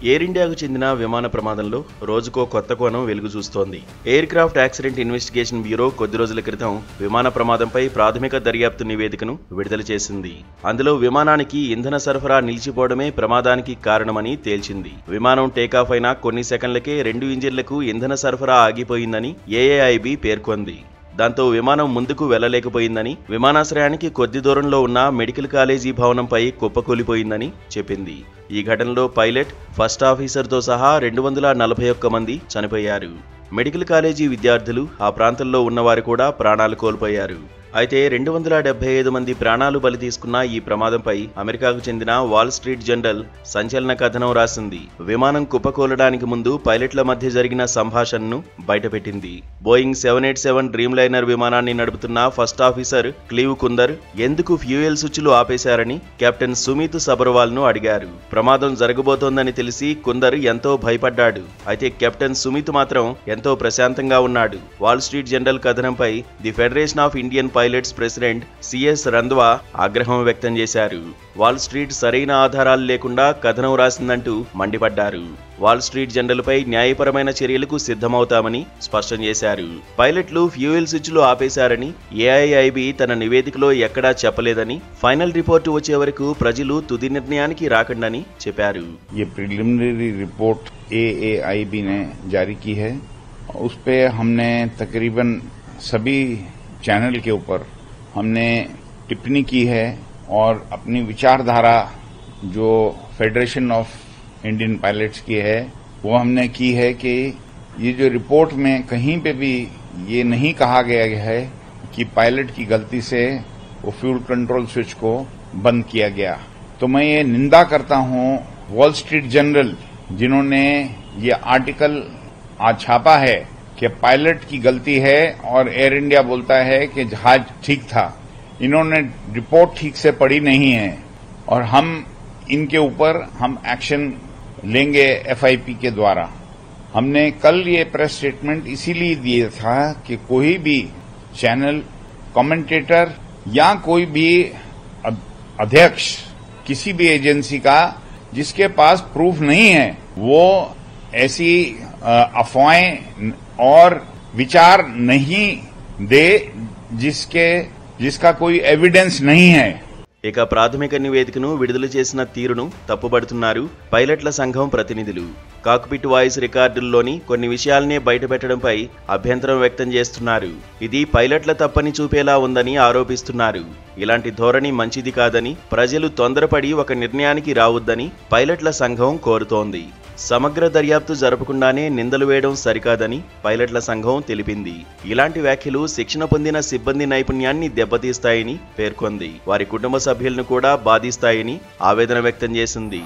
Air ఇండియాకు చెందిన విమాన ప్రమాదంలో రోజుకో కొత్త కోణం వెలుగు చూస్తోంది. Air craft accident investigation bureau కొద్ది రోజుల క్రితం విమాన ప్రమాదంపై ప్రాథమిక దర్యాప్తు నివేదికను విడుదల చేసింది. అందులో విమానానికి ఇంధన సరఫరా నిలిచిపోవడమే ప్రమాదానికి కారణమని తేల్చింది. విమానం టేకాఫ్ అయిన కొన్ని సెకండ్లకే 2 ఇంజిన్లకు ఇంధన సరఫరా ఆగిపోయిందని ఏఏఐబి పేర్కొంది. దాంతో విమానం ముందుకు వెళ్లలేకపోయిందని, విమానాశ్రయానికి కొద్ది దూరంలో ఉన్న మెడికల్ కాలేజీ భవనంపై కుప్పకూలిపోయిందని చెప్పింది. ఈ ఘటనలో పైలట్, ఫస్ట్ ఆఫీసర్తో సహా 241 మంది చనిపోయారు. మెడికల్ కాలేజీ విద్యార్థులు, ఆ ప్రాంతంలో ఉన్నవారు కూడా ప్రాణాలు కోల్పోయారు. అయితే 275 మంది ప్రాణాలు బలి తీసుకున్న ఈ ప్రమాదంపై అమెరికాకు చెందిన వాల్ స్ట్రీట్ జర్నల్ సంచలన కథనం రాసింది. విమానం కుప్పకూలడానికి ముందు పైలట్ల మధ్య జరిగిన సంభాషణను బయటపెట్టింది. బోయింగ్ 787 డ్రీమ్ లైనర్ విమానాన్ని నడుపుతున్న ఫస్ట్ ఆఫీసర్ క్లీవ్ కుందర్ ఎందుకు ఫ్యూయల్ స్విచ్లు ఆపేశారని కెప్టెన్ సుమిత్ సబర్వాల్ ను అడిగారు. ప్రమాదం జరగబోతోందని తెలిసి కుందర్ ఎంతో భయపడ్డాడు. అయితే కెప్టెన్ సుమిత్ మాత్రం ఎంతో ప్రశాంతంగా ఉన్నాడు. వాల్ స్ట్రీట్ జర్నల్ కథనంపై the federation of Indian pilots president CS Randhawa ఆగ్రహం వ్యక్తం చేశారు. వాల్ స్ట్రీట్ సరైన ఆధారాలు లేకుండా కథనం రాసిందంటూ మండిపడ్డారు. వాల్ స్ట్రీట్ జర్నల్పై న్యాయపరమైన చర్యలకు సిద్ధమవుతామని స్పష్టం చేశారు. పైలట్లు ఫ్యూయల్ స్విచ్లు ఆపేశారని ఏఐఐబి తన నివేదికలో ఎక్కడా చెప్పలేదని, ఫైనల్ రిపోర్టు వచ్చే వరకు ప్రజలు తుది నిర్ణయానికి రాకండని చెప్పారు. ये प्रिलिमिनरी रिपोर्ट एएआईबी ने जारी की है। उस पे हमने तकरीबन सभी चैनल के ऊपर हमने टिप्पणी की है और अपनी विचारधारा जो फेडरेशन ऑफ इंडियन पायलट्स की है वो हमने की है कि ये जो रिपोर्ट में कहीं पे भी ये नहीं कहा गया है कि पायलट की गलती से वो फ्यूल कंट्रोल स्विच को बंद किया गया। तो मैं ये निंदा करता हूं वॉल स्ट्रीट जर्नल जिन्होंने ये आर्टिकल आज छापा है कि पायलट की गलती है और एयर इंडिया बोलता है कि जहाज ठीक था। इन्होंने रिपोर्ट ठीक से पढ़ी नहीं है और हम इनके ऊपर हम एक्शन लेंगे एफआईपी के द्वारा। हमने कल ये प्रेस स्टेटमेंट इसीलिए दिया था कि कोई भी चैनल, कमेंटेटर या कोई भी अध्यक्ष किसी भी एजेंसी का जिसके पास प्रूफ नहीं है वो ऐसी अफवाहें और विचार नहीं दे जिसका कोई एविडेंस नहीं है। ఇక ప్రాథమిక నివేదికను విడుదల చేసిన తీరును తప్పుపడుతున్నారు పైలట్ల సంఘం ప్రతినిధులు. కాక్పిట్ వాయిస్ రికార్డుల్లోని కొన్ని విషయాలనే బయటపెట్టడంపై అభ్యంతరం వ్యక్తం చేస్తున్నారు. ఇది పైలట్ల తప్పని చూపేలా ఉందని ఆరోపిస్తున్నారు. ఇలాంటి ధోరణి మంచిది కాదని, ప్రజలు తొందరపడి ఒక నిర్ణయానికి రావద్దని పైలట్ల సంఘం కోరుతోంది. సమగ్ర దర్యాప్తు జరపకుండానే నిందలు వేయడం సరికాదని పైలట్ల సంఘం తెలిపింది. ఇలాంటి వ్యాఖ్యలు శిక్షణ పొందిన సిబ్బంది నైపుణ్యాన్ని దెబ్బతీస్తాయని పేర్కొంది. వారి కుటుంబ సభ్యులను కూడా బాధిస్తాయని ఆవేదన వ్యక్తం చేసింది.